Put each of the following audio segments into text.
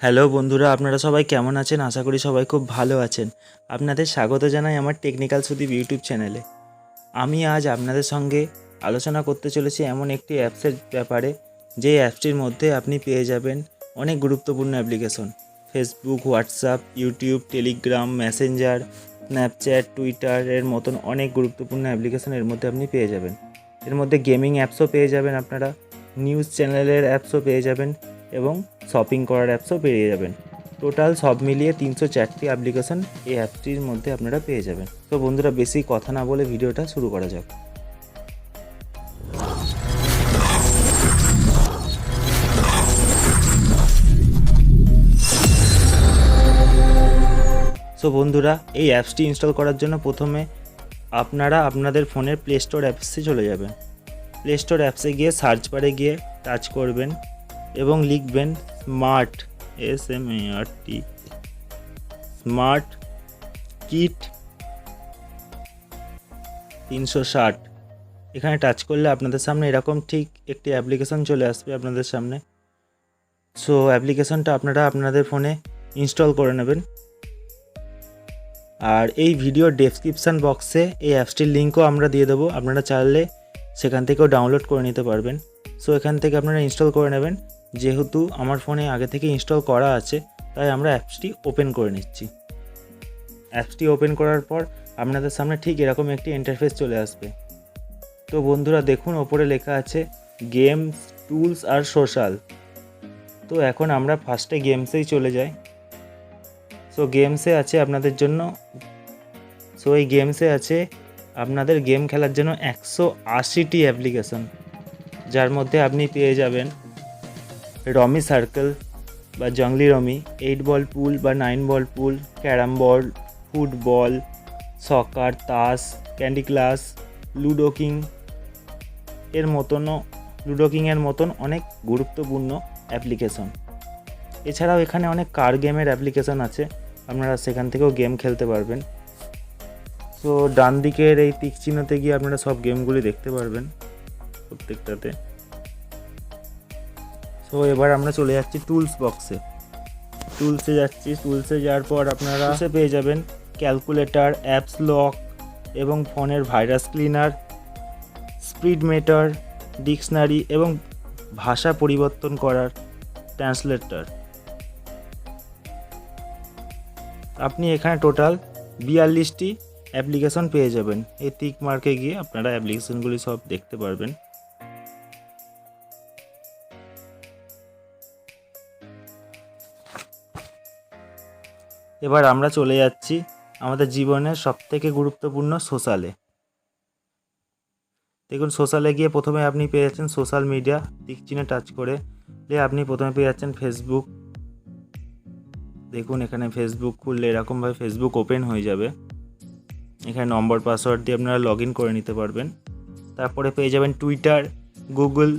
Hello বন্ধুরা, আপনারা সবাই কেমন আছেন? আশা করি সবাই খুব ভালো আছেন। আপনাদের স্বাগত জানাই আমার টেকনিক্যাল সুদীপ ইউটিউব চ্যানেলে। আমি আজ আপনাদের সঙ্গে আলোচনা করতে চলেছি এমন একটি অ্যাপসের ব্যাপারে, যে অ্যাপসটির মধ্যে আপনি পেয়ে যাবেন অনেক গুরুত্বপূর্ণ application. Facebook, WhatsApp, YouTube, Telegram, Messenger, Snapchat, টুইটারের মতন অনেক গুরুত্বপূর্ণ অ্যাপ্লিকেশন এর মধ্যে আপনি পেয়ে যাবেন। এর মধ্যে গেমিং অ্যাপসও পেয়ে যাবেন আপনারা, নিউজ চ্যানেলের অ্যাপসও পেয়ে যাবেন এবং শপিং করার অ্যাপসও পেয়ে যাবেন। টোটাল সব মিলিয়ে 304টি অ্যাপ্লিকেশন এই অ্যাপটির মধ্যে আপনারা পেয়ে যাবেন। তো বন্ধুরা, বেশি কথা না বলে ভিডিওটা শুরু করা যাক। সো বন্ধুরা, এই অ্যাপসটি ইনস্টল করার জন্য প্রথমে আপনারা আপনাদের ফোনের প্লে স্টোর অ্যাপসে চলে যাবেন। প্লে স্টোর অ্যাপসে গিয়ে সার্চ বারে গিয়ে টাচ করবেন এবং লিখবেন স্মার্ট স্মার্ট কিট 360। এখানে টাচ করলে আপনাদের সামনে এরকম ঠিক একটি অ্যাপ্লিকেশন চলে আসবে আপনাদের সামনে। সো অ্যাপ্লিকেশনটা আপনারা আপনাদের ফোনে ইনস্টল করে নেবেন। আর এই ভিডিও ডেসক্রিপশান বক্সে এই অ্যাপসটির লিঙ্কও আমরা দিয়ে দেবো, আপনারা চাইলে সেখান থেকেও ডাউনলোড করে নিতে পারবেন। সো এখান থেকে আপনারা ইনস্টল করে নেবেন। যেহেতু আমার ফোনে আগে থেকে ইনস্টল করা আছে, তাই আমরা অ্যাপসটি ওপেন করে নিচ্ছি। অ্যাপসটি ওপেন করার পর আপনাদের সামনে ঠিক এরকম একটি ইন্টারফেস চলে আসবে। তো বন্ধুরা দেখুন, ওপরে লেখা আছে গেমস, টুলস আর সোশ্যাল। তো এখন আমরা ফার্স্টে গেমসেই চলে যাই। সো গেমসে আছে আপনাদের জন্য এই গেমসে আছে আপনাদের গেম খেলার জন্য 180টি অ্যাপ্লিকেশন, যার মধ্যে আপনি পেয়ে যাবেন রমি সার্কেল বা জঙ্গলি রমি, 8 বল পুল বা 9 বল পুল, ক্যারাম বোর্ড, ফুটবল, সকার, তাস, ক্যান্ডি ক্রাশ, লুডো কিং এর মতন অনেক গুরুত্বপূর্ণ অ্যাপ্লিকেশন। এছাড়াও এখানে অনেক কার গেমের অ্যাপ্লিকেশন আছে, আপনারা সেখান থেকেও গেম খেলতে পারবেন। তো ডান দিকের এই টিক চিহ্নতে গিয়ে আপনারা সব গেমগুলি দেখতে পারবেন প্রত্যেকটাতে। তো এবার আমরা চলে যাচ্ছি টুলস বক্সে। টুলসে যাওয়ার পর আপনারা পেয়ে যাবেন ক্যালকুলেটর, অ্যাপস লক এবং ফোনের virus cleaner, speed metre, dictionary এবং ভাষা পরিবর্তন করার ট্রান্সলেটর। আপনি এখানে টোটাল 42টি অ্যাপ্লিকেশন পেয়ে যাবেন। এই টিক মার্কে গিয়ে আপনারা অ্যাপ্লিকেশনগুলি সব দেখতে পারবেন। এবার আমরা চলে যাচ্ছি আমাদের জীবনের সবথেকে গুরুত্বপূর্ণ সোশ্যালে। দেখুন, সোশ্যালে গিয়ে প্রথমে আপনি পেয়ে যাচ্ছেন সোশ্যাল মিডিয়া। টিক চিহ্নে টাচ করে আপনি প্রথমে পেয়ে যাচ্ছেন ফেসবুক। দেখুন, এখানে ফেসবুক খুললে এরকমভাবে ফেসবুক ওপেন হয়ে যাবে। এখানে নম্বর, পাসওয়ার্ড দিয়ে আপনারা লগ ইন করে নিতে পারবেন। তারপরে পেয়ে যাবেন টুইটার, গুগল।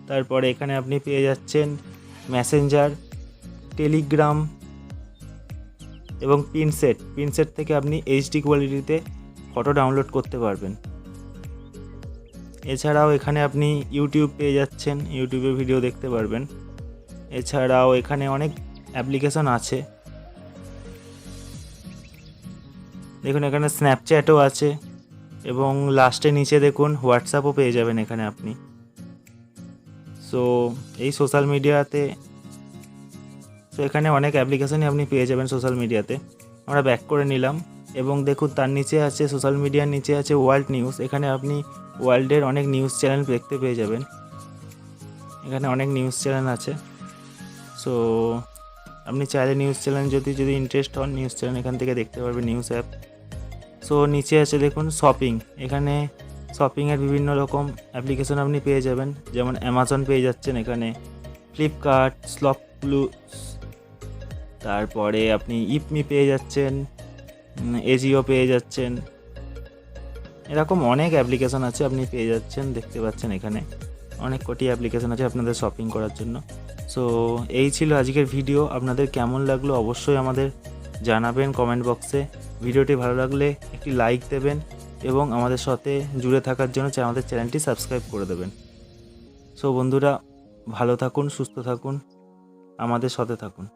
তারপরে এখানে আপনি পেয়ে যাচ্ছেন মেসেঞ্জার, টেলিগ্রাম এবং পিনসেট থেকে আপনি এইচডি কোয়ালিটিতে ফটো ডাউনলোড করতে পারবেন। এছাড়াও এখানে আপনি ইউটিউব পেয়ে যাচ্ছেন, ইউটিউবে ভিডিও দেখতে পারবেন। এছাড়াও এখানে অনেক অ্যাপ্লিকেশন আছে। দেখুন, এখানে স্ন্যাপচ্যাটও আছে এবং লাস্টে নিচে দেখুন হোয়াটসঅ্যাপও পেয়ে যাবেন এখানে আপনি। সো এই সোশ্যাল মিডিয়াতে এখানে অনেক অ্যাপ্লিকেশনই আপনি পেয়ে যাবেন সোশ্যাল মিডিয়াতে। আমরা ব্যাক করে নিলাম এবং দেখুন তার নিচে আছে, সোশ্যাল মিডিয়ার নিচে আছে ওয়ার্ল্ড নিউজ। এখানে আপনি ওয়ার্ল্ডের অনেক নিউজ চ্যানেল দেখতে পেয়ে যাবেন। এখানে অনেক নিউজ চ্যানেল আছে। সো আপনি চাইলে নিউজ চ্যানেল যদি ইন্টারেস্ট হন, নিউজ চ্যানেল এখান থেকে দেখতে পারবেন, নিউজ অ্যাপ। সো নিচে আছে দেখুন শপিং। এখানে শপিংয়ের বিভিন্ন রকম অ্যাপ্লিকেশন আপনি পেয়ে যাবেন, যেমন অ্যামাজন পেয়ে যাচ্ছেন এখানে, ফ্লিপকার্ট, তারপরে আপনি ইপমি পেয়ে যাচ্ছেন, এজিও পেয়ে যাচ্ছেন। এরকম অনেক অ্যাপ্লিকেশন আছে আপনি পেয়ে যাচ্ছেন, দেখতে পাচ্ছেন এখানে অনেক কটি অ্যাপ্লিকেশন আছে আপনাদের শপিং করার জন্য। সো এই ছিল আজকের ভিডিও। আপনাদের কেমন লাগলো অবশ্যই আমাদের জানাবেন কমেন্ট বক্সে। ভিডিওটি ভালো লাগলে একটি লাইক দেবেন এবং আমাদের সাথে জুড়ে থাকার জন্য আমাদের চ্যানেলটি সাবস্ক্রাইব করে দেবেন। সো বন্ধুরা, ভালো থাকুন, সুস্থ থাকুন, আমাদের সাথে থাকুন।